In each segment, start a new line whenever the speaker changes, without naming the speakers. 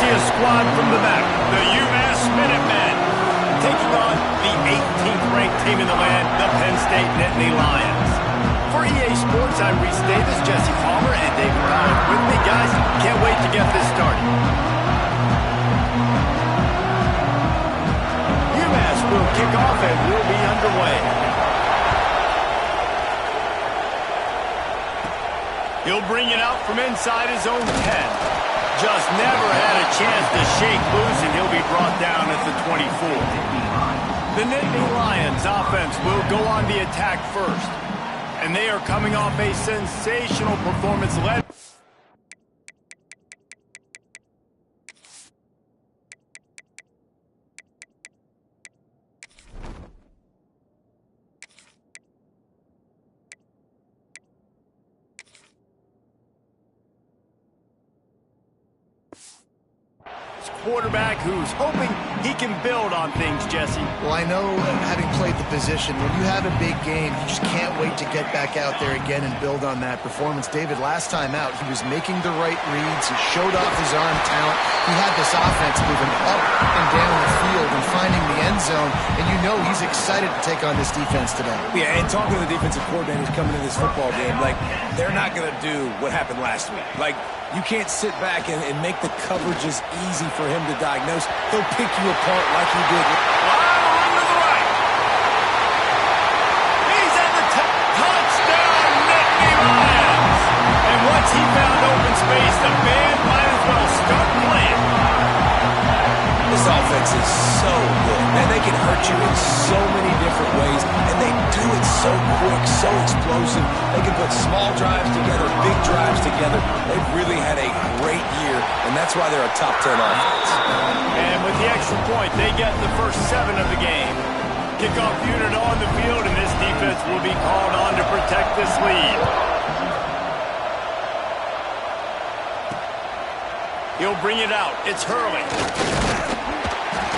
see a squad from the back. The UMass Minutemen taking on the 18th ranked team in the land, the Penn State Nittany Lions. For EA Sports, I'm Reese Davis, Jesse Palmer, and David Powell with me. Guys, can't wait to get this started. UMass will kick off and we'll be underway. He'll bring it out from inside his own 10. Just never had a chance to shake loose, and he'll be brought down at the 24. The Nittany Lions offense will go on the attack first. And they are coming off a sensational performance led. Quarterback who's hoping he can build on things, Jesse.
Well, I know, having played the position, when you have a big game, you just can't wait to get back out there again and build on that performance. David, last time out, he was making the right reads. He showed off his arm talent. He had this offense moving up and down the field and finding the end zone, and you know he's excited to take on this defense today.
Yeah, and talking to the defensive coordinators coming into this football game, like, they're not going to do what happened last week. Like, you can't sit back and make the coverages easy for him to diagnose. He'll pick you apart like he did.
Wow, to the right. He's at the touchdown, Nittany Lions. And once he found open space, the band might as well start playing.
This offense is so good. Man, they can hurt you in so many different ways, and they do it so quick, so explosive. They can put small drives together, big drives together. They've really had a great year, and that's why they're a top 10 offense.
And with the extra point, they get the first 7 of the game. Kickoff unit on the field, and this defense will be called on to protect this lead. He'll bring it out. It's Hurley.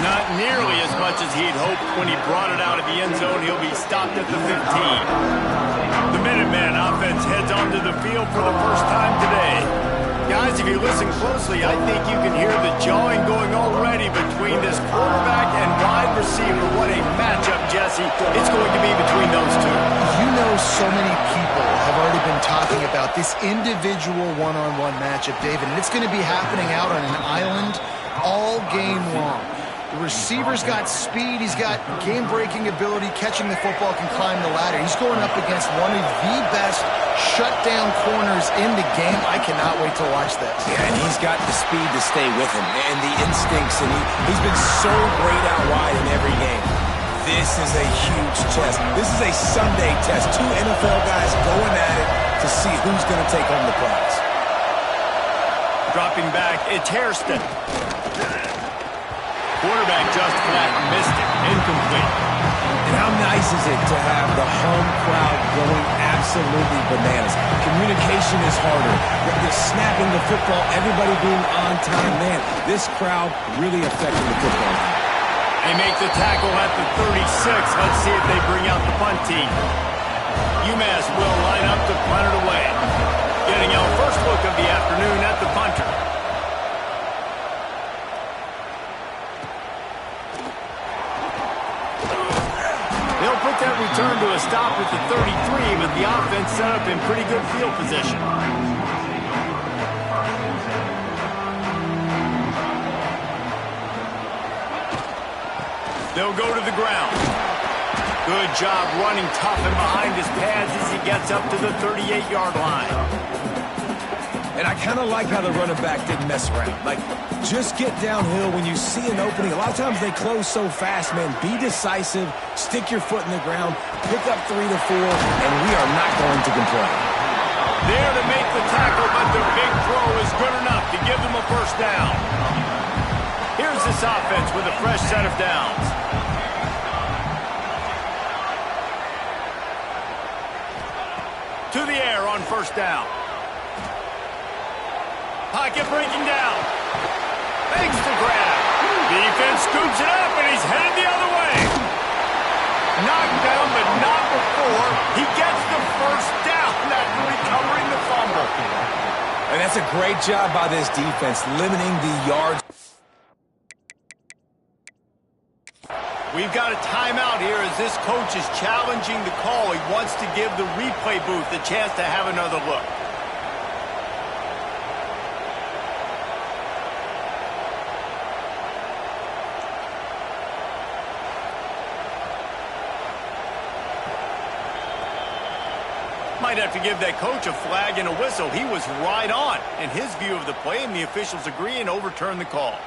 Not nearly as much as he'd hoped when he brought it out of the end zone. He'll be stopped at the 15. The Minuteman offense heads onto the field for the first time today. Guys, if you listen closely, I think you can hear the jawing going already between this quarterback and wide receiver. What a matchup, Jesse, it's going to be between those two.
You know, so many people have already been talking about this individual one-on-one matchup, David, and it's going to be happening out on an island all game long. The receiver's got speed, he's got game-breaking ability, catching the football, can climb the ladder. He's going up against one of the best shutdown corners in the game. I cannot wait to watch this.
Yeah, and he's got the speed to stay with him, and the instincts, and he's been so great out wide in every game. This is a huge test. This is a Sunday test. 2 NFL guys going at it to see who's going to take home the prize.
Dropping back, it's Hairston. Quarterback just flat missed it. Incomplete.
And how nice is it to have the home crowd going absolutely bananas? Communication is harder. They're snapping the football, everybody being on time. Man, this crowd really affecting the football game.
They make the tackle at the 36. Let's see if they bring out the punt team. UMass will line up to punt it away. Getting our first look of the afternoon at the punter. They'll put that return to a stop at the 33, but the offense set up in pretty good field position. They'll go to the ground. Good job running tough and behind his pads as he gets up to the 38-yard line.
And I kind of like how the running back didn't mess around. Like, just get downhill when you see an opening. A lot of times they close so fast, man. Be decisive, stick your foot in the ground, pick up 3 to 4, and we are not going to complain.
There to make the tackle, but the big throw is good enough to give them a first down. Here's this offense with a fresh set of downs. To the air on first down. Pocket breaking down. Makes the grab. Defense scoops it up, and he's headed the other way. Knocked down, but not before. He gets the first down after recovering the fumble.
And that's That's a great job by this defense, limiting the yards.
We've got a timeout here as this coach is challenging the call. He wants to give the replay booth a chance to have another look. Might have to give that coach a flag and a whistle. He was right on in his view of the play, and the officials agree and overturn the call.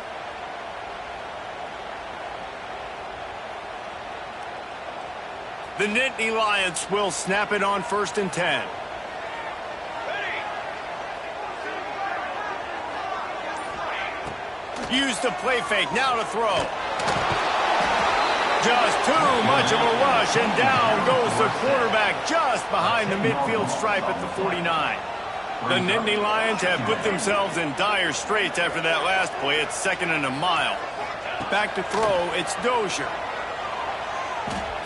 The Nittany Lions will snap it on 1st and 10. Use the play fake, now to throw. Just too much of a rush, and down goes the quarterback just behind the midfield stripe at the 49. The Nittany Lions have put themselves in dire straits after that last play. It's 2nd and a mile. Back to throw, it's Dozier.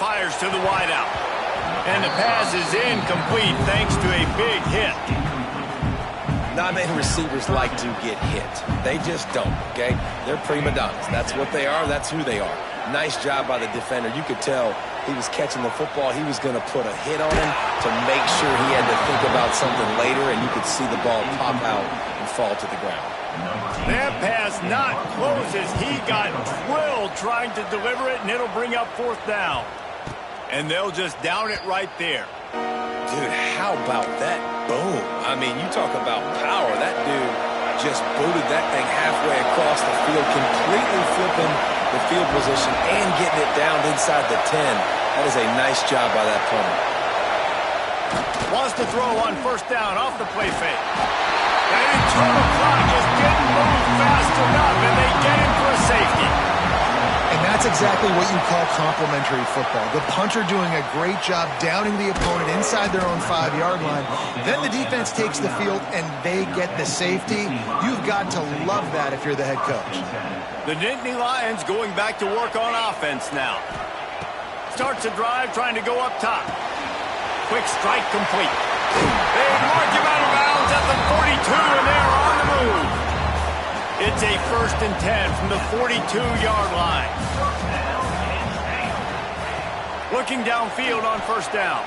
Fires to the wideout. And the pass is incomplete thanks to a big hit.
Not many receivers like to get hit. They just don't, okay? They're prima donnas. That's what they are. That's who they are. Nice job by the defender. You could tell he was catching the football. He was going to put a hit on him to make sure he had to think about something later, and you could see the ball pop out and fall to the ground.
That pass not close as he got drilled trying to deliver it, and it'll bring up 4th down. And they'll just down it right there.
Dude, how about that boom? I mean, you talk about power. That dude just booted that thing halfway across the field, completely flipping the field position and getting it down inside the 10. That is a nice job by that punter.
Wants to throw on 1st down off the play fake. That internal clock just didn't move fast enough, and they get him for a safety.
And that's exactly what you call complementary football. The punter doing a great job downing the opponent inside their own 5-yard line. Then the defense takes the field and they get the safety. You've got to love that if you're the head coach.
The Nittany Lions going back to work on offense now. Starts a drive trying to go up top. Quick strike complete. They mark him out of bounds at the 42, and they're on the move. It's a 1st and 10 from the 42-yard line. Looking downfield on 1st down.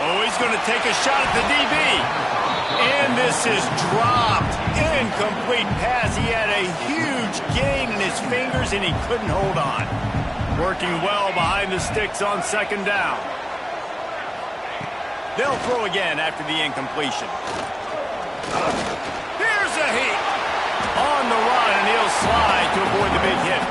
Oh, he's going to take a shot at the DB. And this is dropped. Incomplete pass. He had a huge gain in his fingers, and he couldn't hold on. Working well behind the sticks on 2nd down. They'll throw again after the incompletion. Here's a heat. On the run, and he'll slide to avoid the big hit.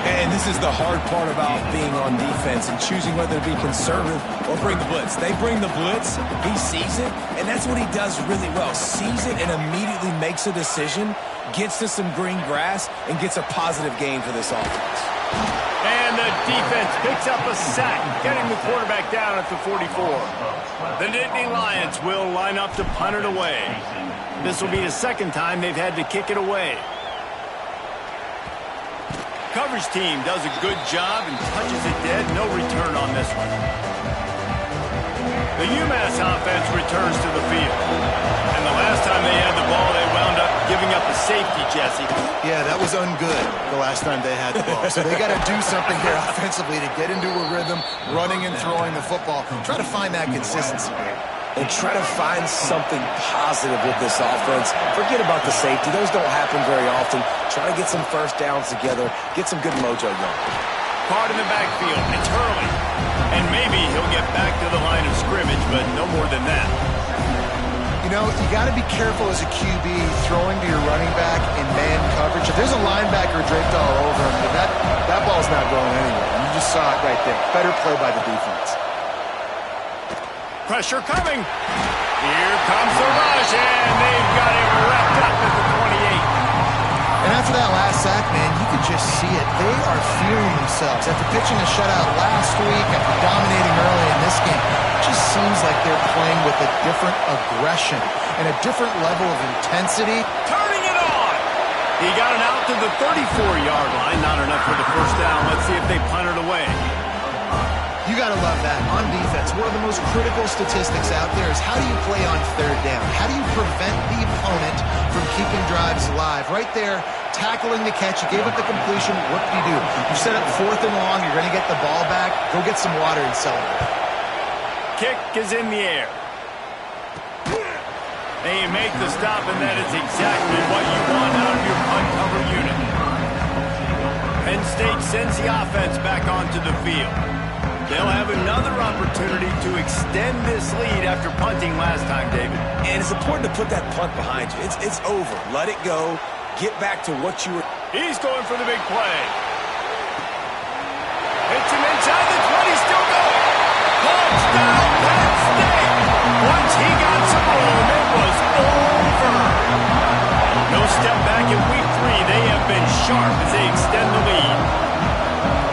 And this is the hard part about being on defense and choosing whether to be conservative or bring the blitz. They bring the blitz, he sees it, and that's what he does really well. Sees it and immediately makes a decision, gets to some green grass, and gets a positive gain for this offense.
And the defense picks up a sack, getting the quarterback down at the 44. The Nittany Lions will line up to punt it away. This will be the 2nd time they've had to kick it away. Coverage team does a good job and touches it dead. No return on this one. The UMass offense returns to the field. And the last time they had the ball, they wound up giving up a safety, Jesse.
Yeah, that was ungood the last time they had the ball. So they got to do something here offensively to get into a rhythm, running and throwing the football. Try to find that consistency here.
And try to find something positive with this offense. Forget about the safety. Those don't happen very often. Try to get some 1st downs together. Get some good mojo going.
Caught in the backfield. It's Hurley. And maybe he'll get back to the line of scrimmage, but no more than that.
You know, you got to be careful as a QB throwing to your running back in man coverage. If there's a linebacker draped all over him, that ball's not going anywhere. You just saw it right there. Better play by the defense.
Pressure coming. Here comes the rush, and they've got him wrapped up at the 28.
And after that last sack, man, you could just see it. They are feeling themselves. After pitching a shutout last week, after dominating early in this game, it just seems like they're playing with a different aggression and a different level of intensity.
Turning it on. He got it out to the 34-yard line. Not enough for the 1st down. Let's see if they punt it away.
You got to love that. On defense, one of the most critical statistics out there is how do you play on 3rd down? How do you prevent the opponent keeping drives alive. Right there, tackling the catch. You gave up the completion. What did you do? You set up 4th and long. You're going to get the ball back. Go get some water and celebrate.
Kick is in the air. They make the stop, and that is exactly what you want out of your punt cover unit. Penn State sends the offense back onto the field. They'll have another opportunity to extend this lead after punting last time, David.
And it's important to put that punt behind you. It's over. Let it go. Get back to what you were.
He's going for the big play. Hits him inside the 20, still going. Touchdown, Penn State. Once he got some room, it was over. No step back in week 3. They have been sharp as they extend the lead.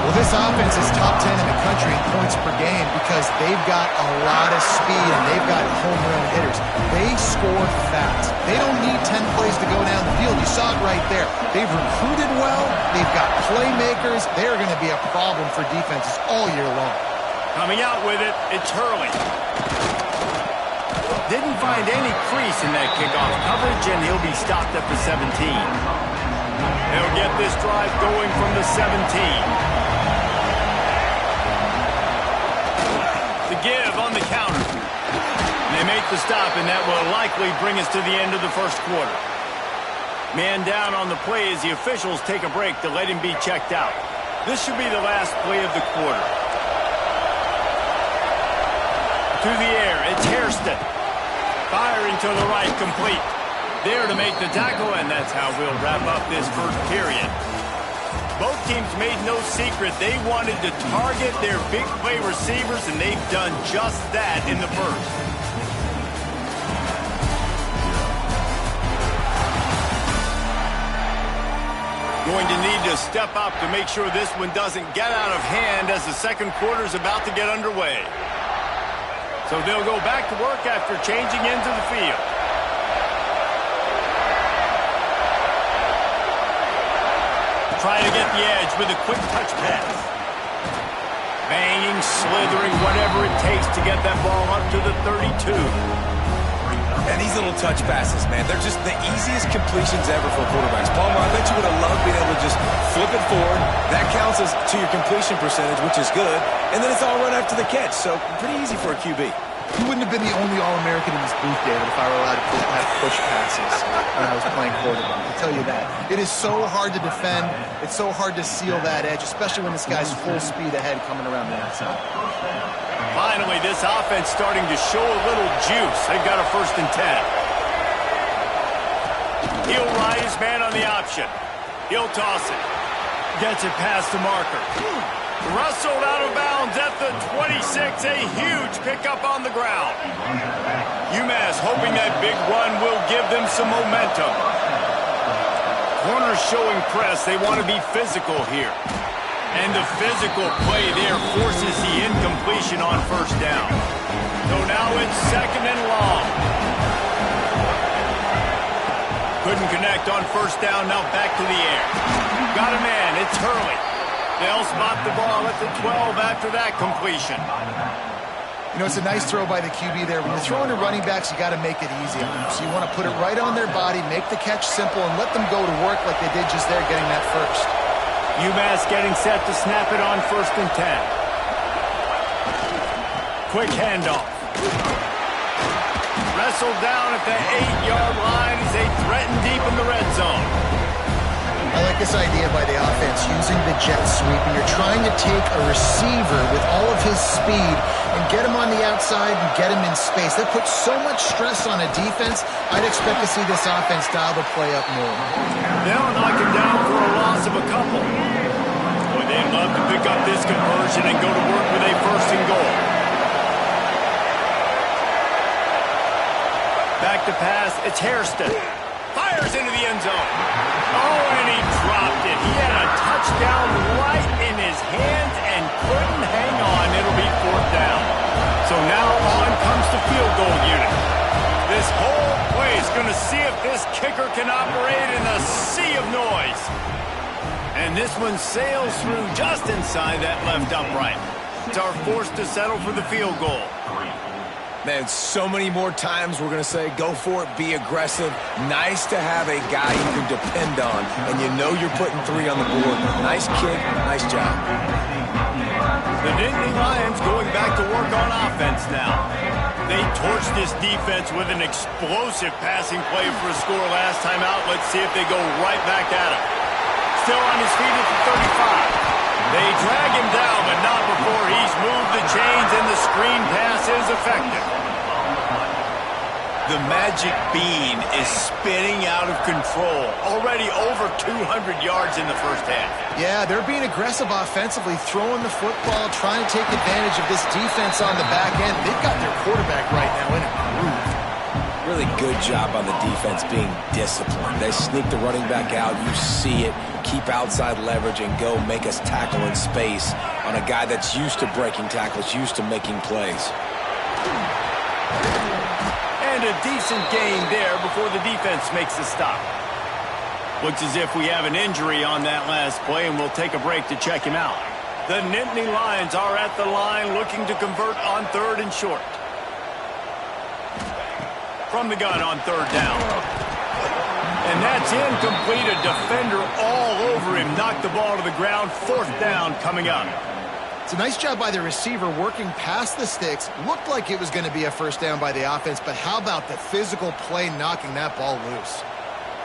Well, this offense is top 10 in the country in points per game because they've got a lot of speed and they've got home run hitters. They score fast. They don't need 10 plays to go down the field. You saw it right there. They've recruited well. They've got playmakers. They're going to be a problem for defenses all year long.
Coming out with it, it's Hurley. Didn't find any crease in that kickoff coverage, and he'll be stopped at the 17. They'll get this drive going from the 17. The give on the counter. They make the stop, and that will likely bring us to the end of the first quarter. Man down on the play as the officials take a break to let him be checked out. This should be the last play of the quarter. To the air, it's Hairston. Firing to the right, complete. There to make the tackle, and that's how we'll wrap up this first period. Both teams made no secret they wanted to target their big play receivers, and they've done just that in the first. Going to need to step up to make sure this one doesn't get out of hand as the second quarter is about to get underway. So they'll go back to work after changing into the field. Try to get the edge with a quick touch pass. Banging, slithering, whatever it takes to get that ball up to the 32.
And these little touch passes, man, they're just the easiest completions ever for quarterbacks. Palmer, I bet you would have loved being able to just flip it forward. That counts as to your completion percentage, which is good. And then it's all run after the catch, so pretty easy for a QB.
You wouldn't have been the only All-American in this booth, David, if I were allowed to have push passes when I was playing quarterback. I'll tell you that. It is so hard to defend. It's so hard to seal that edge, especially when this guy's full speed ahead coming around the outside.
Finally, this offense starting to show a little juice. They've got a 1st and 10. He'll ride his man on the option. He'll toss it. Gets it past the marker. Rustled out of bounds at the 26. A huge pickup on the ground. UMass hoping that big run will give them some momentum. Corners showing press. They want to be physical here. And the physical play there forces the incompletion on 1st down. So now it's 2nd and long. Couldn't connect on 1st down. Now back to the air. Got a man. It's Hurley. They'll spot the ball at the 12 after that completion.
You know, it's a nice throw by the QB there. When you're throwing to running backs, you got to make it easy on them. So you want to put it right on their body, make the catch simple, and let them go to work like they did just there getting that first.
UMass getting set to snap it on 1st and 10. Quick handoff. Wrestled down at the 8-yard line as they threaten deep in the red zone.
I like this idea by the offense, using the jet sweep, and you're trying to take a receiver with all of his speed and get him on the outside and get him in space. That puts so much stress on a defense. I'd expect to see this offense dial the play up more.
They'll knock him down for a loss of a couple. Boy, they'd love to pick up this conversion and go to work with a 1st and goal. Back to pass, it's Hairston. Fires into the end zone. Oh, and he dropped it. He had a touchdown right in his hands and couldn't hang on. It'll be 4th down. So now on comes the field goal unit. This whole play is going to see if this kicker can operate in a sea of noise. And this one sails through just inside that left upright. It's our force to settle for the field goal.
Man, so many more times we're going to say, go for it, be aggressive. Nice to have a guy you can depend on, and you know you're putting 3 on the board. Nice kick, nice job.
The Nittany Lions going back to work on offense now. They torched this defense with an explosive passing play for a score last time out. Let's see if they go right back at him. Still on his feet at the 35. They drag him down, but not before he's moved the chains and the screen pass is effective. The magic bean is spinning out of control. Already over 200 yards in the first half.
Yeah, they're being aggressive offensively, throwing the football, trying to take advantage of this defense on the back end. They've got their quarterback right now in a groove.
Really good job on the defense being disciplined. They sneak the running back out. You see it. Keep outside leverage and go make us tackle in space on a guy that's used to breaking tackles, used to making plays.
And a decent gain there before the defense makes a stop. Looks as if we have an injury on that last play, and we'll take a break to check him out. The Nittany Lions are at the line looking to convert on 3rd and short. From the gun on 3rd down. And that's incomplete. A defender all over him. Knocked the ball to the ground. 4th down coming up.
It's a nice job by the receiver working past the sticks. Looked like it was going to be a first down by the offense, but how about the physical play knocking that ball loose?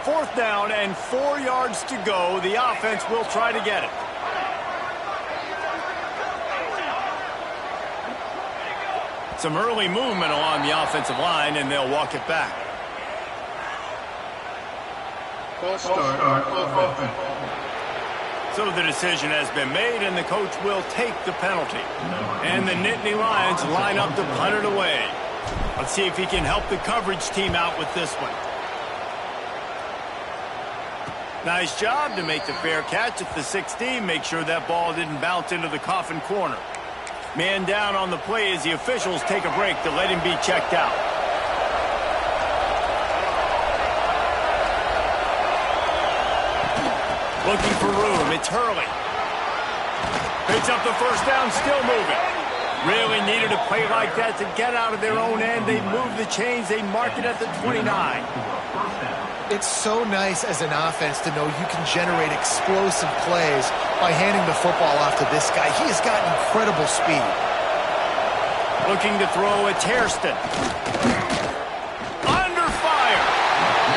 4th down and 4 yards to go. The offense will try to get it. Some early movement along the offensive line, and they'll walk it back.
Start on offense.
So the decision has been made, and the coach will take the penalty. And the Nittany Lions line up to punt it away. Let's see if he can help the coverage team out with this one. Nice job to make the fair catch at the 16. Make sure that ball didn't bounce into the coffin corner. Man down on the play as the officials take a break to let him be checked out. Looking for room, it's Hurley. Picks up the first down, still moving. Really needed a play like that to get out of their own end. They move the chains, they mark it at the 29.
It's so nice as an offense to know you can generate explosive plays by handing the football off to this guy. He has got incredible speed.
Looking to throw at Hairston. Under fire.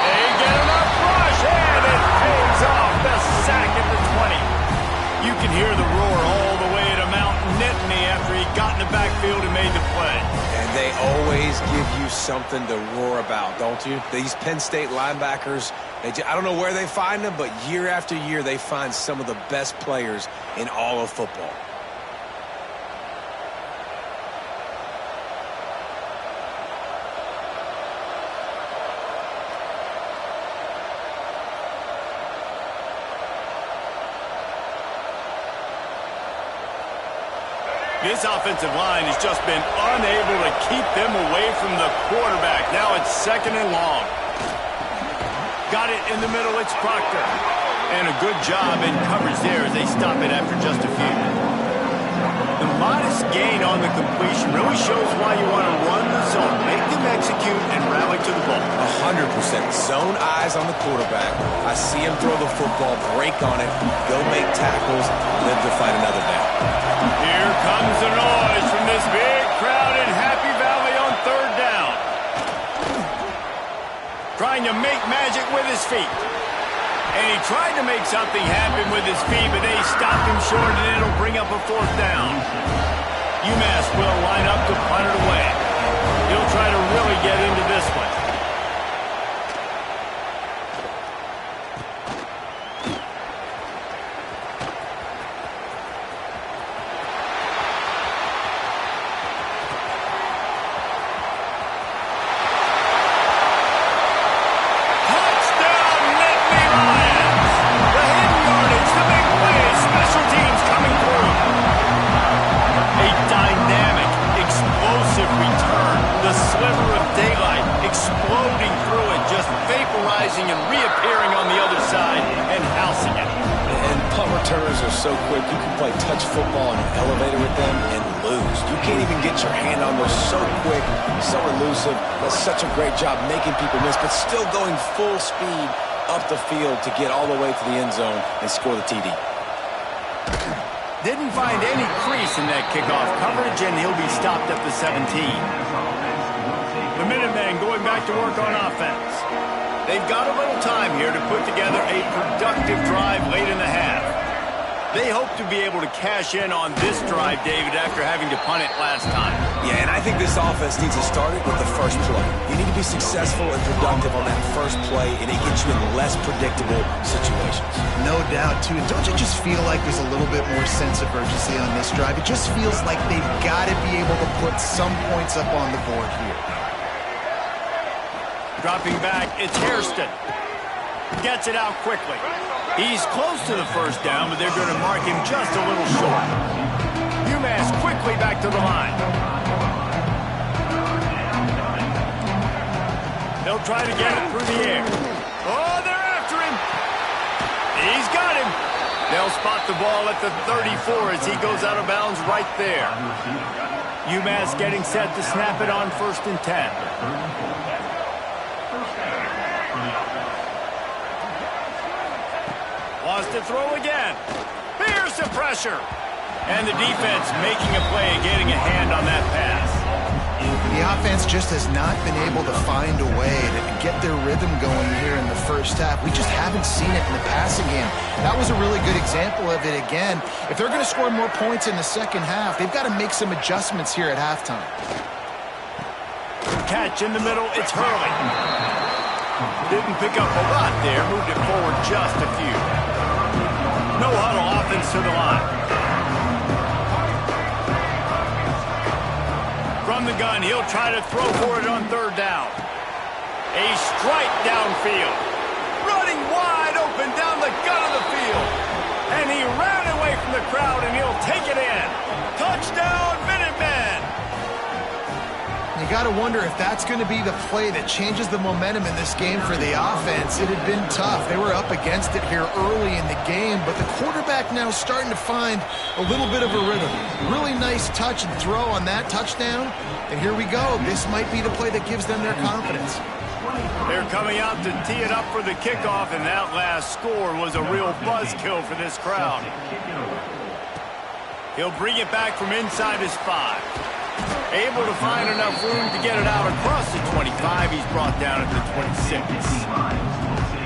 They get enough rush, and it pays off the sack at the 20. You can hear the roar all the way to Mount Nittany after he got in the backfield and made the play.
And they always give you something to roar about, don't you? These Penn State linebackers, I don't know where they find them, but year after year they find some of the best players in all of football.
This offensive line has just been unable to keep them away from the quarterback. Now it's 2nd and long. Got it in the middle, it's Proctor. And a good job in coverage there as they stop it after just a few. The modest gain on the completion really shows why you want to run the zone. Make them execute and rally to the ball.
100%. Zone eyes on the quarterback. I see him throw the football, break on it, go make tackles, live to fight another down.
Here comes the noise from this big crowd in Happy Valley on 3rd down. Trying to make magic with his feet. And he tried to make something happen with his feet, but they stopped him short, and it'll bring up a 4th down. UMass will line up to punt it away. He'll try to really get into this one. And reappearing on the other side and housing it.
And punt returners are so quick. You can play touch football in an elevator with them and lose. You can't even get your hand on those. So quick, so elusive. Does such a great job making people miss, but still going full speed up the field to get all the way to the end zone and score the TD.
Didn't find any crease in that kickoff coverage, and he'll be stopped at the 17. The Minutemen going back to work on offense. They've got a little time here to put together a productive drive late in the half. They hope to be able to cash in on this drive, David, after having to punt it last time.
Yeah, and I think this offense needs to start it with the first play. You need to be successful and productive on that first play, and it gets you in less predictable situations.
No doubt, too. And don't you just feel like there's a little bit more sense of urgency on this drive? It just feels like they've got to be able to put some points up on the board here.
Dropping back, it's Hairston. Gets it out quickly. He's close to the first down, but they're going to mark him just a little short. UMass quickly back to the line. They'll try to get it through the air. Oh, they're after him. He's got him. They'll spot the ball at the 34 as he goes out of bounds right there. UMass getting set to snap it on 1st and 10. Wants to throw again. Here's the pressure. And the defense making a play and getting a hand on that pass.
The offense just has not been able to find a way to get their rhythm going here in the first half. We just haven't seen it in the passing game. That was a really good example of it again. If they're going to score more points in the second half, they've got to make some adjustments here at halftime.
Catch in the middle, it's Hurley. Didn't pick up a lot there, moved it forward just a few. No huddle offense to the line. From the gun, he'll try to throw for it on 3rd down. A strike downfield. Running wide open down the gut of the field. And he ran away from the crowd, and he'll take it in. Touchdown, Minutemen!
You got to wonder if that's going to be the play that changes the momentum in this game for the offense. It had been tough. They were up against it here early in the game, but the quarterback now starting to find a little bit of a rhythm. Really nice touch and throw on that touchdown. And here we go. This might be the play that gives them their confidence.
They're coming out to tee it up for the kickoff, and that last score was a real buzzkill for this crowd. He'll bring it back from inside his 5. Able to find enough room to get it out across the 25. He's brought down at the 26.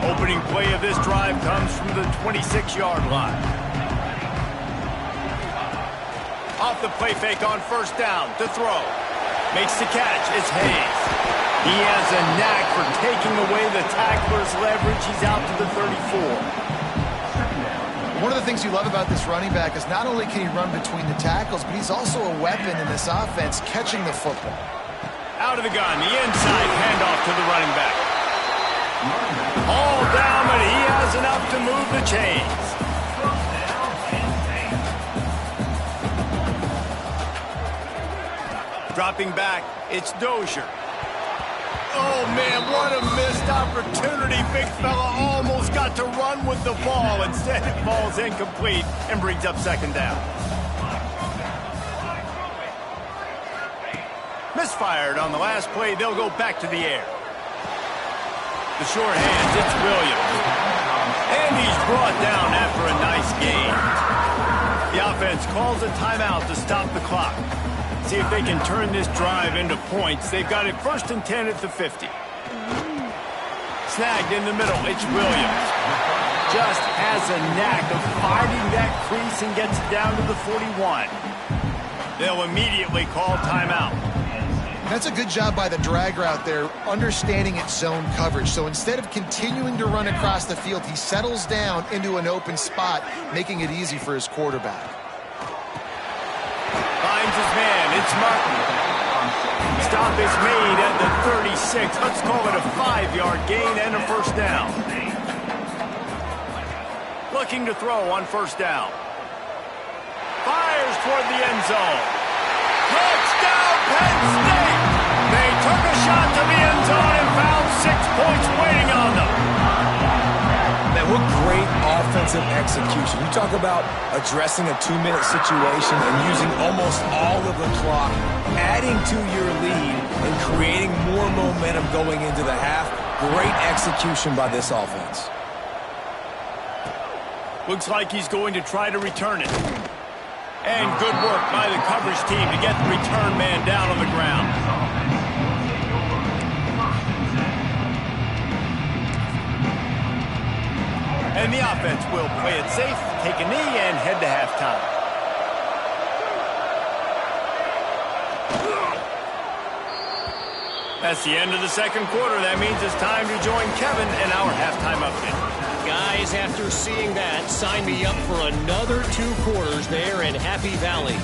Opening play of this drive comes from the 26-yard line. Off the play fake on 1st down to throw. Makes the catch. It's Hayes. He has a knack for taking away the tackler's leverage. He's out to the 34.
One of the things you love about this running back is not only can he run between the tackles, but he's also a weapon in this offense catching the football.
Out of the gun, the inside handoff to the running back. All down, but he has enough to move the chains. Dropping back, it's Dozier. Oh, man, what a missed opportunity. Big fella almost got to run with the ball. Instead, it falls incomplete and brings up 2nd down. Misfired on the last play. They'll go back to the air. The short hands, it's Williams. And he's brought down after a nice gain. The offense calls a timeout to stop the clock. See if they can turn this drive into points. They've got it 1st and 10 at the 50. Snagged in the middle, it's Williams. Just has a knack of finding that crease and gets it down to the 41. They'll immediately call timeout.
That's a good job by the drag route there, understanding its zone coverage. So instead of continuing to run across the field, he settles down into an open spot, making it easy for his quarterback.
Finds his man, it's Martin. Stop is made at the 36. Let's call it a 5-yard gain and a 1st down. Looking to throw on 1st down. Fires toward the end zone. Touchdown, Penn State! They took a shot to the end zone and found 6 points waiting on them.
Man, what great offensive defensive execution. You talk about addressing a 2-minute situation and using almost all of the clock, adding to your lead and creating more momentum going into the half. Great execution by this offense.
Looks like he's going to try to return it. And good work by the coverage team to get the return man down on the ground. And the offense will play it safe, take a knee, and head to halftime. That's the end of the second quarter. That means it's time to join Kevin in our halftime update.
Guys, after seeing that, sign me up for another 2 quarters there in Happy Valley.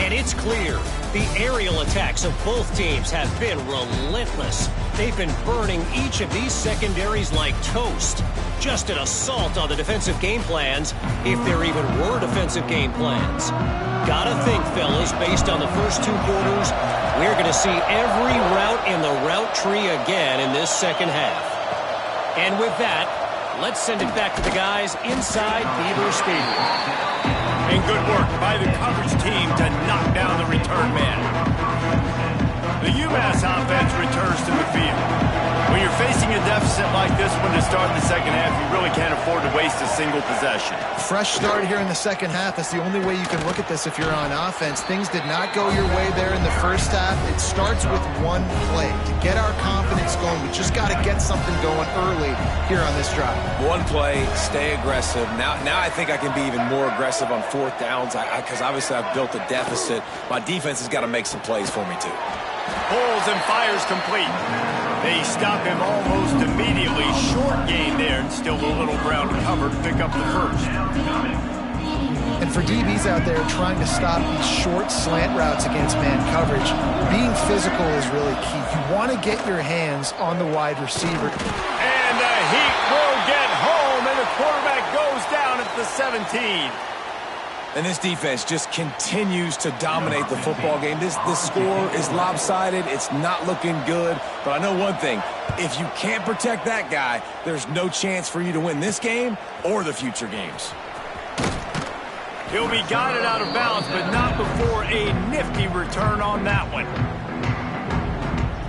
And it's clear, the aerial attacks of both teams have been relentless. They've been burning each of these secondaries like toast. Just an assault on the defensive game plans, if there even were defensive game plans. Gotta think, fellas, based on the first 2 quarters, we're going to see every route in the route tree again in this second half. And with that, let's send it back to the guys inside Beaver Stadium.
And good work by the coverage team to knock down the return man. The UMass offense returns to the field. When you're facing a deficit like this one to start the second half, you really can't afford to waste a single possession.
Fresh start here in the second half. That's the only way you can look at this if you're on offense. Things did not go your way there in the first half. It starts with one play. To get our confidence going, we just got to get something going early here on this drive.
One play, stay aggressive. Now I think I can be even more aggressive on 4th downs because obviously I've built a deficit. My defense has got to make some plays for me too.
Pulls and fires complete. They stop him almost immediately. Short gain there, and still a little ground to cover to pick up the first.
And for DBs out there trying to stop these short slant routes against man coverage, being physical is really key. You want to get your hands on the wide receiver.
And the Heat will get home, and the quarterback goes down at the 17.
And this defense just continues to dominate the football game. This score is lopsided. It's not looking good. But I know one thing. If you can't protect that guy, there's no chance for you to win this game or the future games.
He'll be guided out of bounds, but not before a nifty return on that one.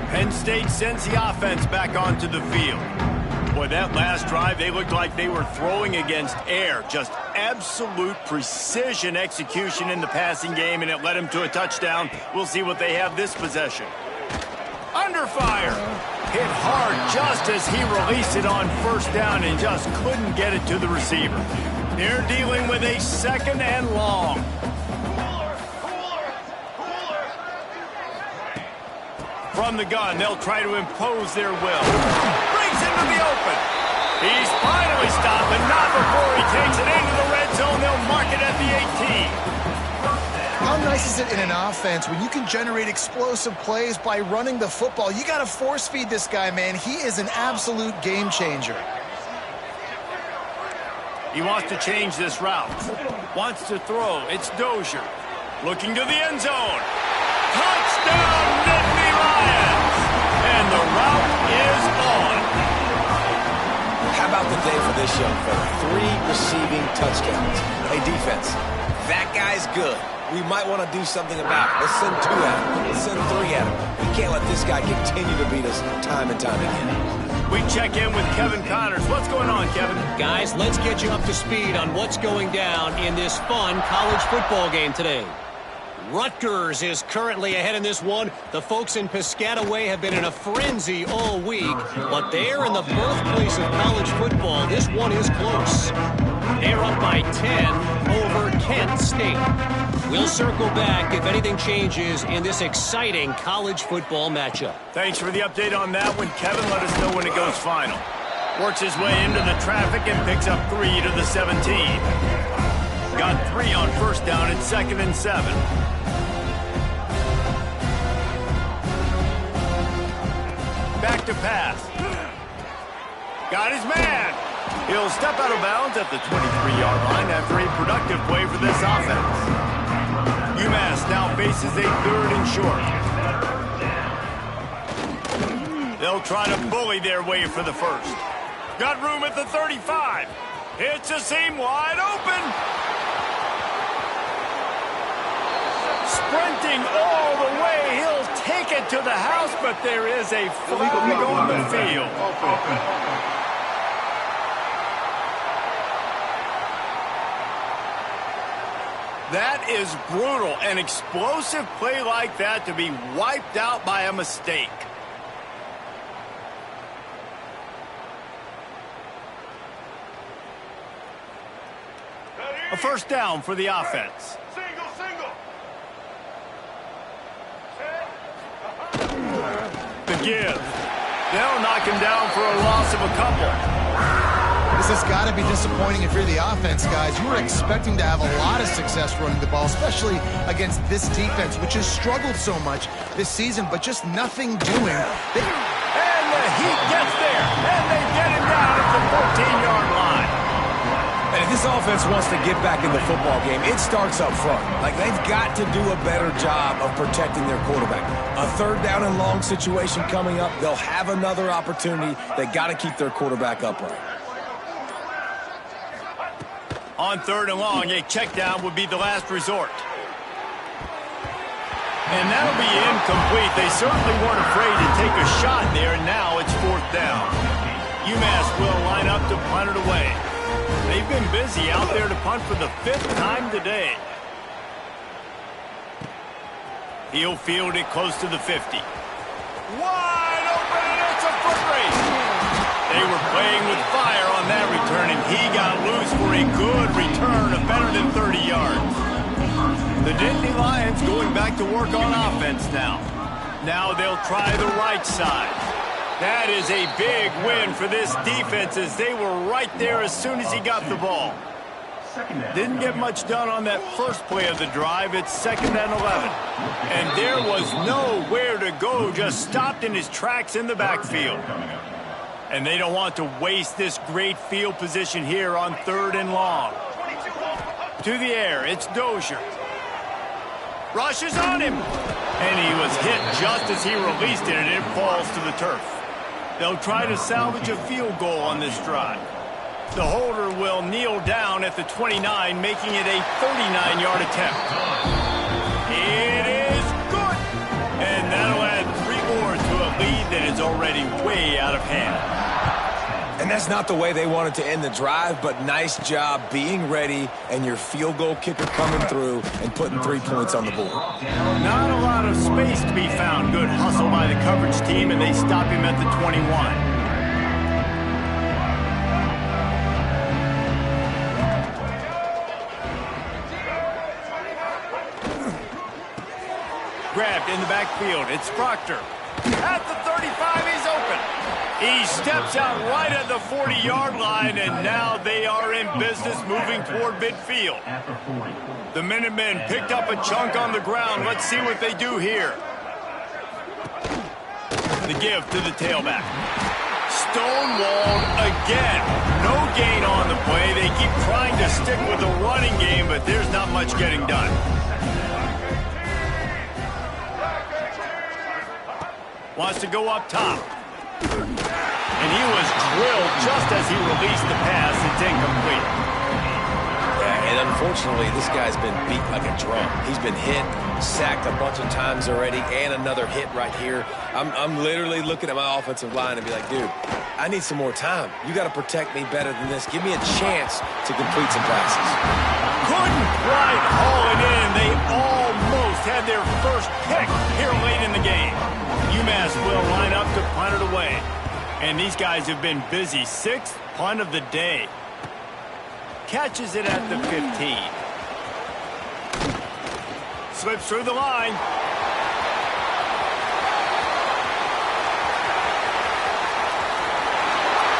Penn State sends the offense back onto the field. Boy, that last drive, they looked like they were throwing against air. Just absolute precision execution in the passing game, and it led them to a touchdown. We'll see what they have this possession. Under fire. Hit hard just as he released it on first down and just couldn't get it to the receiver. They're dealing with a 2nd and long. From the gun, they'll try to impose their will. Brings into the open. He's finally stopped, but not before he takes it into the red zone. They'll mark it at the 18.
How nice is it in an offense when you can generate explosive plays by running the football? You got to force feed this guy, man. He is an absolute game changer.
He wants to change this route. Wants to throw. It's Dozier. Looking to the end zone. Touchdown, Nittany Lions! And the route is on.
How about the day for this young fella? 3 receiving touchdowns. Hey, defense, that guy's good. We might want to do something about it. Let's send 2 at him. Let's send 3 at him. We can't let this guy continue to beat us time and time again.
We check in with Kevin Connors. What's going on, Kevin?
Guys, let's get you up to speed on what's going down in this fun college football game today. Rutgers is currently ahead in this one. The folks in Piscataway have been in a frenzy all week, but they're in the birthplace of college football. This one is close. They're up by 10 over Kent State. We'll circle back if anything changes in this exciting college football matchup.
Thanks for the update on that one, Kevin. Let us know when it goes final. Works his way into the traffic and picks up 3 to the 17. Got 3 on first down. It's 2nd and 7. Back to pass. Got his man. He'll step out of bounds at the 23-yard line after a productive play for this offense. UMass now faces a 3rd and short. They'll try to bully their way for the first. Got room at the 35. It's a seam wide open. Sprinting all the way. He'll take it to the house, but there is a flag on the field. That is brutal. An explosive play like that to be wiped out by a mistake. A first down for the offense. The give. They'll knock him down for a loss of a couple.
This has got to be disappointing if you're the offense, guys. You were expecting to have a lot of success running the ball, especially against this defense, which has struggled so much this season, but just nothing doing.
And the Heat gets there, and they get him down at the 14-yard line.
And if this offense wants to get back in the football game, it starts up front. Like, they've got to do a better job of protecting their quarterback. A third down and long situation coming up, they'll have another opportunity. They got to keep their quarterback upright.
On third and long, a check down would be the last resort. And that'll be incomplete. They certainly weren't afraid to take a shot there, and now it's fourth down. UMass will line up to punt it away. They've been busy out there to punt for the 5th time today. He'll field it close to the 50. Wide open, and it's a foot race. They were playing with fire on that return, and he got loose for a good return of better than 30 yards. The Nittany Lions going back to work on offense now. Now they'll try the right side. That is a big win for this defense as they were right there as soon as he got the ball. Didn't get much done on that first play of the drive. It's 2nd and 11. And there was nowhere to go, just stopped in his tracks in the backfield. And they don't want to waste this great field position here on 3rd and long. To the air, it's Dozier. Rushes on him. And he was hit just as he released it, and it falls to the turf. They'll try to salvage a field goal on this drive. The holder will kneel down at the 29, making it a 39-yard attempt. It is good. And that'll add 3 more to a lead that is already way out of hand.
And that's not the way they wanted to end the drive, but nice job being ready and your field goal kicker coming through and putting 3 points on the board.
Not a lot of space to be found. Good hustle by the coverage team, and they stop him at the 21. Grabbed in the backfield. It's Proctor. At the 35, he's open. He steps out right at the 40-yard line, and now they are in business moving toward midfield. The Minutemen picked up a chunk on the ground. Let's see what they do here. The give to the tailback. Stonewalled again. No gain on the play. They keep trying to stick with the running game, but there's not much getting done. Wants to go up top. And he was drilled just as he released the pass. It's incomplete.
Yeah, and unfortunately, this guy's been beat like a drum. He's been hit, sacked a bunch of times already, and another hit right here. I'm literally looking at my offensive line and be like, dude, I need some more time. You got to protect me better than this. Give me a chance to complete some passes.
Couldn't quite haul it in. They almost had their first pick here late in the game. UMass will line up to punt it away. And these guys have been busy. 6th punt of the day. Catches it at the 15. Slips through the line.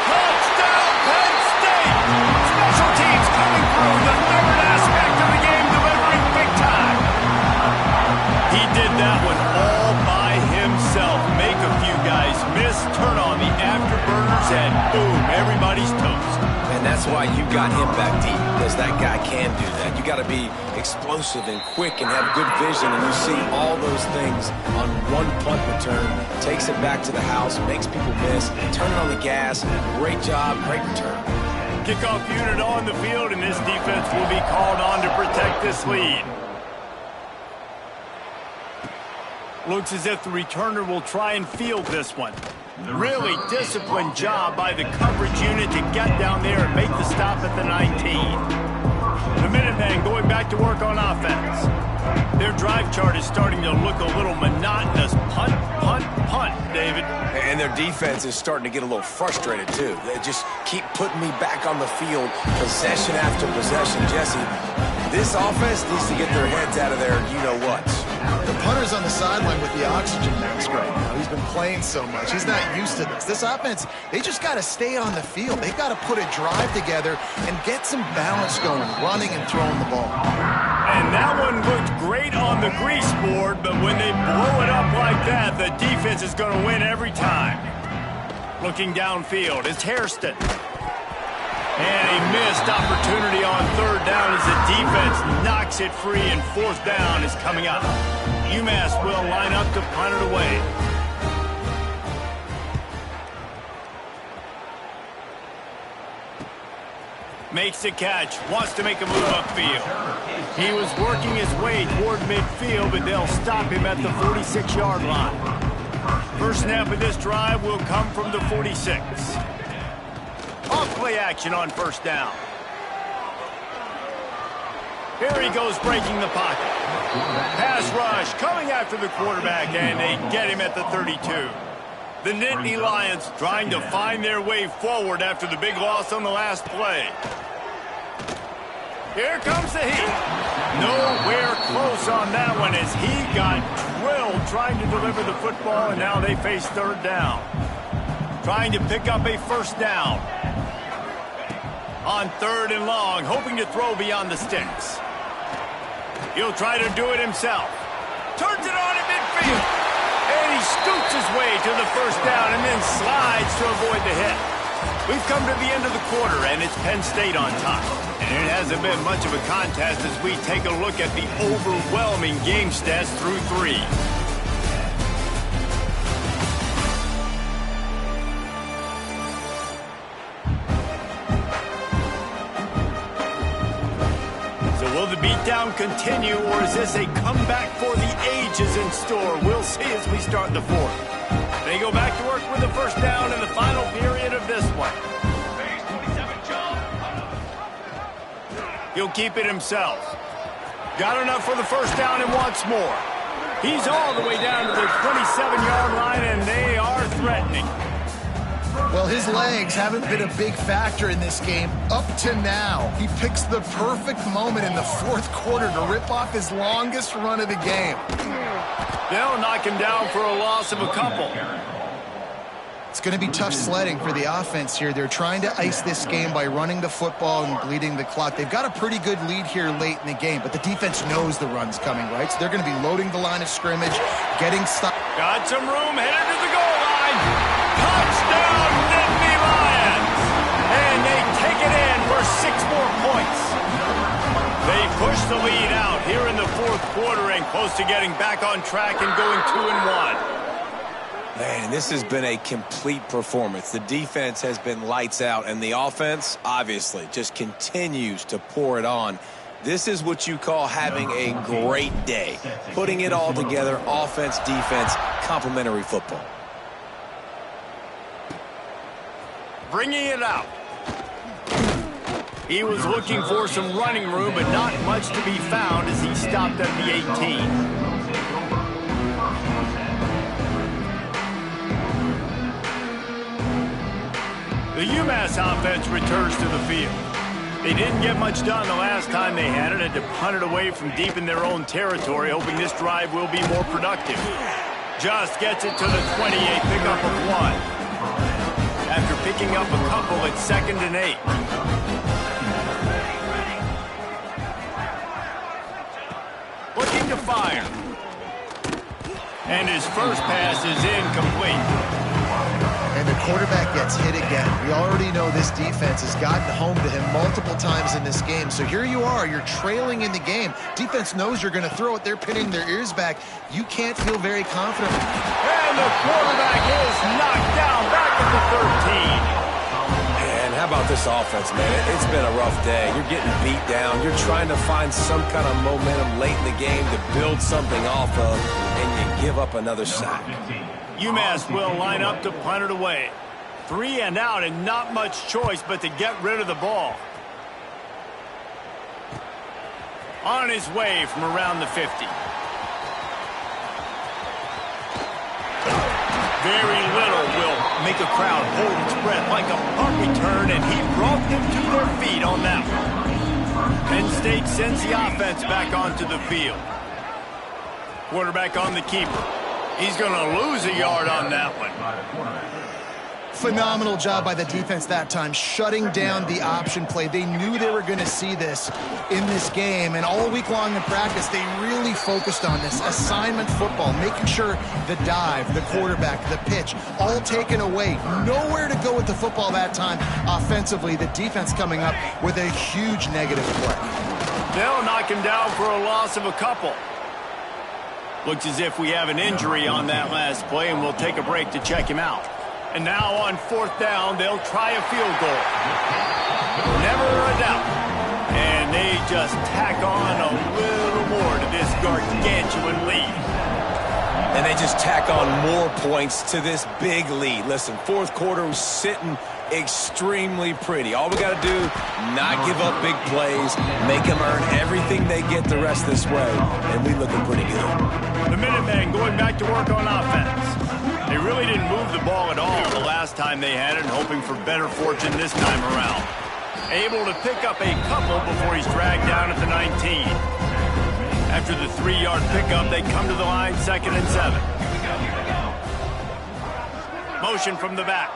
Touchdown, Penn State! Special teams coming through. The third aspect of the game, delivering big time. He did that one all by himself. Make a few guys miss, turn on the afterburners, and boom, everybody's toast.
And that's why you got him back deep, because that guy can do that. You got to be explosive and quick and have good vision, and you see all those things on one punt return. Takes it back to the house, makes people miss, turning on the gas. Great job, great return.
kickoff unit on the field, and this defense will be called on to protect this lead. Looks as if the returner will try and field this one. Really disciplined job by the coverage unit to get down there and make the stop at the 19. The Minutemen going back to work on offense. Their drive chart is starting to look a little monotonous. Punt, punt, punt, David.
And their defense is starting to get a little frustrated, too. They just keep putting me back on the field, possession after possession. Jesse, this offense needs to get their heads out of their you-know-whats.
The punter's on the sideline with the oxygen mask right now. He's been playing so much. He's not used to this. This offense, they just got to stay on the field. They've got to put a drive together and get some balance going, running and throwing the ball.
And that one looked great on the grease board, but when they blow it up like that, the defense is going to win every time. Looking downfield, it's Hairston. And a missed opportunity on third down as the defense knocks it free, and fourth down is coming up. UMass will line up to punt it away. Makes the catch, wants to make a move upfield. He was working his way toward midfield, but they'll stop him at the 46-yard line. First snap of this drive will come from the 46. Off play action on first down. Here he goes breaking the pocket. Pass rush coming after the quarterback, and they get him at the 32. The Nittany Lions trying to find their way forward after the big loss on the last play. Here comes the heat. Nowhere close on that one as he got drilled trying to deliver the football, and now they face third down. Trying to pick up a first down. On third and long, hoping to throw beyond the sticks. He'll try to do it himself. Turns it on at midfield. And he scoots his way to the first down and then slides to avoid the hit. We've come to the end of the quarter, and it's Penn State on top. And it hasn't been much of a contest as we take a look at the overwhelming game stats through three. Will the beatdown continue, or is this a comeback for the ages in store? We'll see as we start the fourth. They go back to work with the first down in the final period of this one. He'll keep it himself. Got enough for the first down and wants more. He's all the way down to the 27-yard line, and they are threatening.
Well, his legs haven't been a big factor in this game up to now. He picks the perfect moment in the fourth quarter to rip off his longest run of the game.
They'll knock him down for a loss of a couple.
It's going to be tough sledding for the offense here. They're trying to ice this game by running the football and bleeding the clock. They've got a pretty good lead here late in the game, but the defense knows the run's coming, right? So they're going to be loading the line of scrimmage, getting stopped.
Got some room, headed to the goal line. Touchdown, Nittany Lions! And they take it in for 6 more points. They push the lead out here in the fourth quarter and close to getting back on track and going 2-1.
Man, this has been a complete performance. The defense has been lights out, and the offense, obviously, just continues to pour it on. This is what you call having a great day. Putting it all together, offense, defense, complementary football.
Bringing it out. He was looking for some running room, but not much to be found as he stopped at the 18. The UMass offense returns to the field. They didn't get much done the last time they had it, and to punt it away from deep in their own territory, hoping this drive will be more productive. Just gets it to the 28, pickup of 1. After picking up a couple, it's 2nd and 8. Looking to fire. And his first pass is incomplete.
And the quarterback gets hit again. We already know this defense has gotten home to him multiple times in this game. So here you are, you're trailing in the game. Defense knows you're going to throw it. They're pinning their ears back. You can't feel very confident.
And the quarterback is knocked down back at the 13.
And how about about this offense, man. It's been a rough day. You're getting beat down. You're trying to find some kind of momentum late in the game to build something off of, and you give up another sack.
UMass will line up to punt it away. 3 and out, and not much choice but to get rid of the ball. On his way from around the 50. Very little will make a crowd hold its breath like a punt return, and he brought them to their feet on that one. Penn State sends the offense back onto the field. Quarterback on the keeper. He's going to lose a yard on that one.
Phenomenal job by the defense that time, shutting down the option play. They knew they were going to see this in this game, and all week long in practice, they really focused on this assignment football, making sure the dive, the quarterback, the pitch, all taken away. Nowhere to go with the football that time offensively. The defense coming up with a huge negative play.
They'll knock him down for a loss of a couple. Looks as if we have an injury on that last play, and we'll take a break to check him out. And now on 4th down, they'll try a field goal. Never a doubt. And they just tack on a little more to this gargantuan lead.
And they just tack on more points to this big lead. Listen, 4th quarter was sitting extremely pretty. All we got to do, not give up big plays, make them earn everything they get the rest of this way, and we looking pretty good.
The Minutemen going back to work on offense. They really didn't move the ball at all the last time they had it, hoping for better fortune this time around. Able to pick up a couple before he's dragged down at the 19. After the 3-yard pickup, they come to the line 2nd and 7. Motion from the back.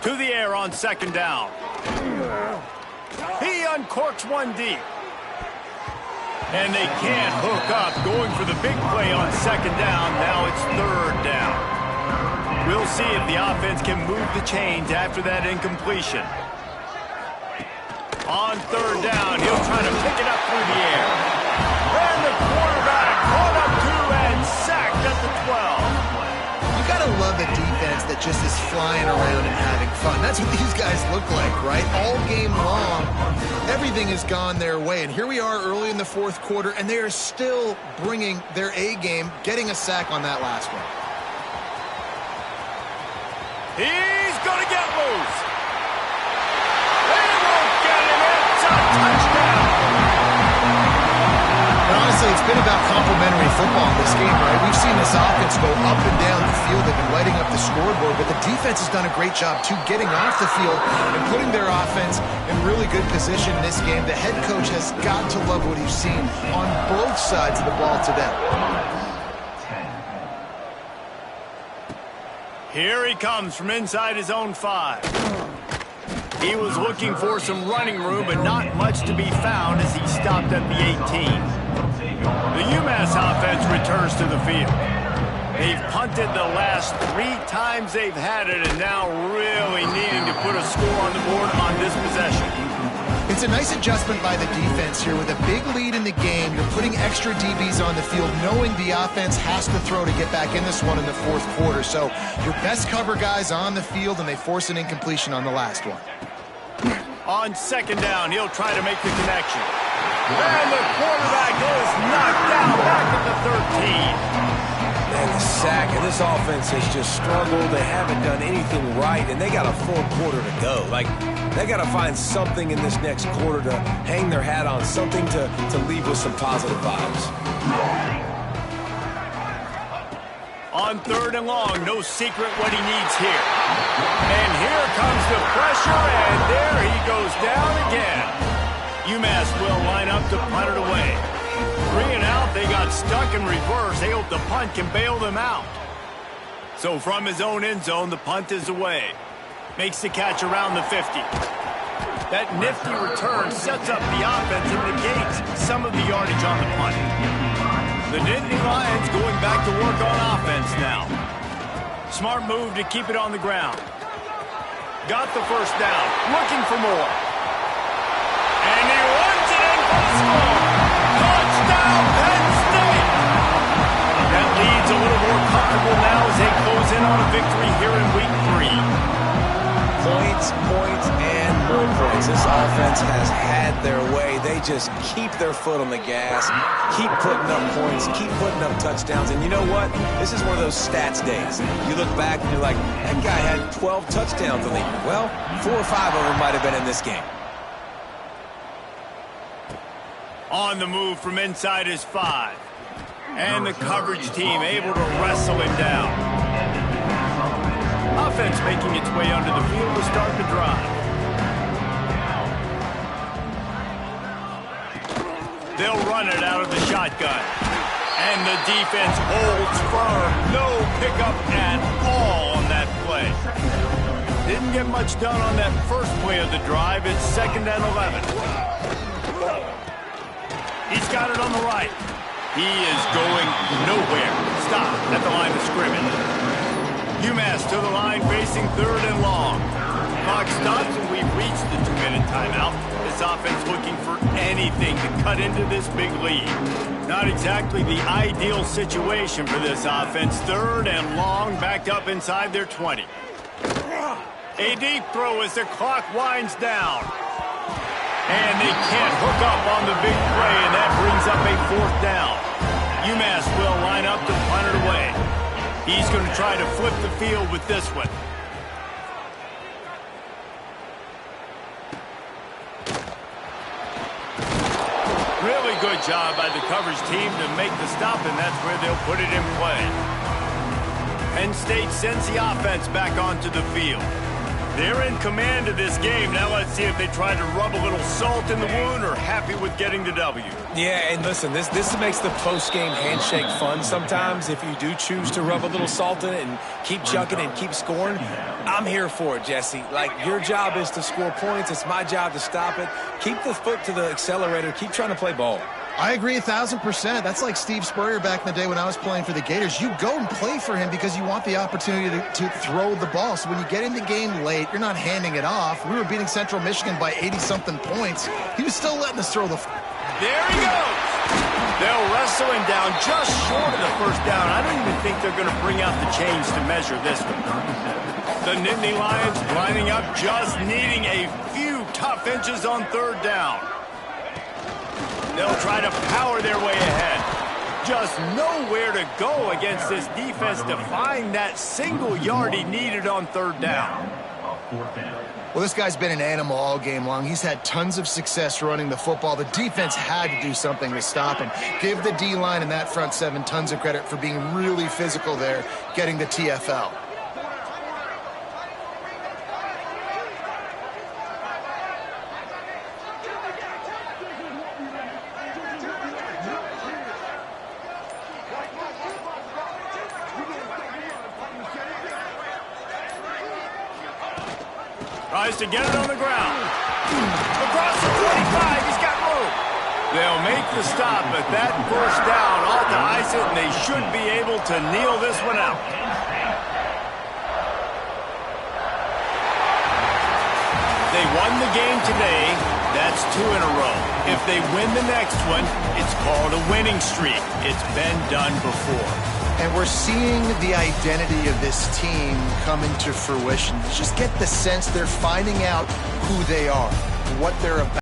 To the air on 2nd down. He uncorks one deep. And they can't hook up, going for the big play on 2nd down. Now it's 3rd down. We'll see if the offense can move the chains after that incompletion. On 3rd down, he'll try to pick it up through the air. And the quarterback caught up 2 and sacked at the 12.
You got to love a defense that just is flying around and having fun. That's what these guys look like, right? All game long, everything has gone their way. And here we are early in the 4th quarter, and they are still bringing their A game, getting a sack on that last one.
He's going to get loose. They won't get him. It's a touchdown.
And honestly, it's been about complementary football in this game, right? We've seen this offense go up and down the field. They've been lighting up the scoreboard, but the defense has done a great job, too, getting off the field and putting their offense in really good position in this game. The head coach has got to love what he's seen on both sides of the ball today.
Here he comes from inside his own 5. He was looking for some running room, but not much to be found as he stopped at the 18. The UMass offense returns to the field. They've punted the last 3 times they've had it, and now really needing to put a score on the board on this possession.
It's a nice adjustment by the defense here. With a big lead in the game, you're putting extra DBs on the field, knowing the offense has to throw to get back in this one in the 4th quarter. So your best cover guys on the field, and they force an incompletion on the last one.
On 2nd down, he'll try to make the connection. And the quarterback is knocked down back at the 13.
Man, the sack, and this offense has just struggled. They haven't done anything right, and they got a full quarter to go. Like, they got to find something in this next quarter to hang their hat on, something to leave with some positive vibes.
On 3rd and long, no secret what he needs here. And here comes the pressure, and there he goes down again. UMass will line up to punt it away. 3 and out, they got stuck in reverse. They hope the punt can bail them out. So from his own end zone, the punt is away. Makes the catch around the 50. That nifty return sets up the offense and negates some of the yardage on the punt. The Nittany Lions going back to work on offense now. Smart move to keep it on the ground. Got the 1st down, looking for more. And he runs it in for the score. Touchdown, Penn State! That lead's a little more comfortable now as they close in on a victory here in week 3.
Points, and more points. This offense has had their way. They just keep their foot on the gas, keep putting up points, keep putting up touchdowns. And you know what? This is one of those stats days. You look back and you're like, that guy had 12 touchdowns on the year. Well, 4 or 5 of them might have been in this game.
On the move from inside his 5. And the coverage team able to wrestle him down. Offense making its way onto the field to start the drive. They'll run it out of the shotgun. And the defense holds firm. No pickup at all on that play. Didn't get much done on that first play of the drive. It's 2nd and 11. He's got it on the right. He is going nowhere. Stop at the line of scrimmage. UMass to the line, facing 3rd and long. Clock stops, and we've reached the 2-minute timeout. This offense looking for anything to cut into this big lead. Not exactly the ideal situation for this offense. 3rd and long, backed up inside their 20. A deep throw as the clock winds down. And they can't hook up on the big play, and that brings up a 4th down. UMass will line up to punt it away. He's going to try to flip the field with this one. Really good job by the coverage team to make the stop, and that's where they'll put it in play. Penn State sends the offense back onto the field. They're in command of this game. Now let's see if they try to rub a little salt in the wound or happy with getting the W.
Yeah, and listen, this makes the post-game handshake fun sometimes. If you do choose to rub a little salt in it and keep chucking and keep scoring, I'm here for it, Jesse. Like, your job is to score points. It's my job to stop it. Keep the foot to the accelerator. Keep trying to play ball.
I agree 1,000%. That's like Steve Spurrier back in the day when I was playing for the Gators. You go and play for him because you want the opportunity to throw the ball. So when you get in the game late, you're not handing it off. We were beating Central Michigan by 80-something points. He was still letting us throw the...
There he goes. They'll wrestle him down just short of the 1st down. I don't even think they're going to bring out the chains to measure this one. The Nittany Lions lining up, just needing a few tough inches on 3rd down. They'll try to power their way ahead. Just nowhere to go against this defense to find that single yard he needed on 3rd down.
Well, this guy's been an animal all game long. He's had tons of success running the football. The defense had to do something to stop him. Give the D-line and that front 7 tons of credit for being really physical there, getting the TFL.
Tries to get it on the ground. Across the 25, he's got room. They'll make the stop, but that 1st down ought to ice it, and they should be able to kneel this one out. They won the game today. That's 2 in a row. If they win the next one, it's called a winning streak. It's been done before.
And we're seeing the identity of this team come into fruition. Just get the sense they're finding out who they are, what they're about.